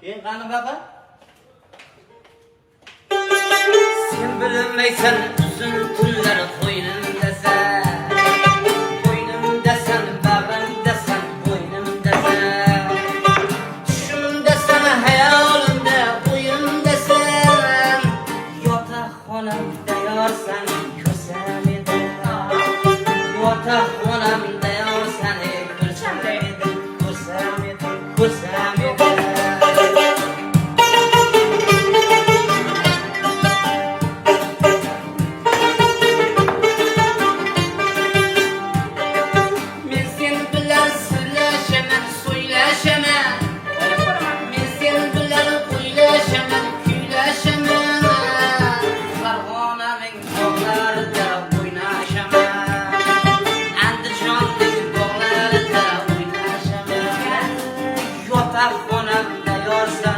Keyin qani baqa? Sen bilmeysen uzun tunlar qo'ynimdasan. Qo'ynimdasan, bag'rimdasan, bo'ynimdasan. Tushimdasan, hayolimda, o'yimdasan. Yotoqxonamda yorsan, ko'rsam edi. Yotoqxonamda yorsan, ko'rsam edi, ko'rsam edi, ko'rsam edi. Men sen bilan sirlashaman, so'ylashaman. Men sen bilan o'ylashaman, kuylashaman. Farg'onaning bog'larida o'ynashaman. Andijonning bog'larida o'ynashaman. Yotoqxonamda yorsan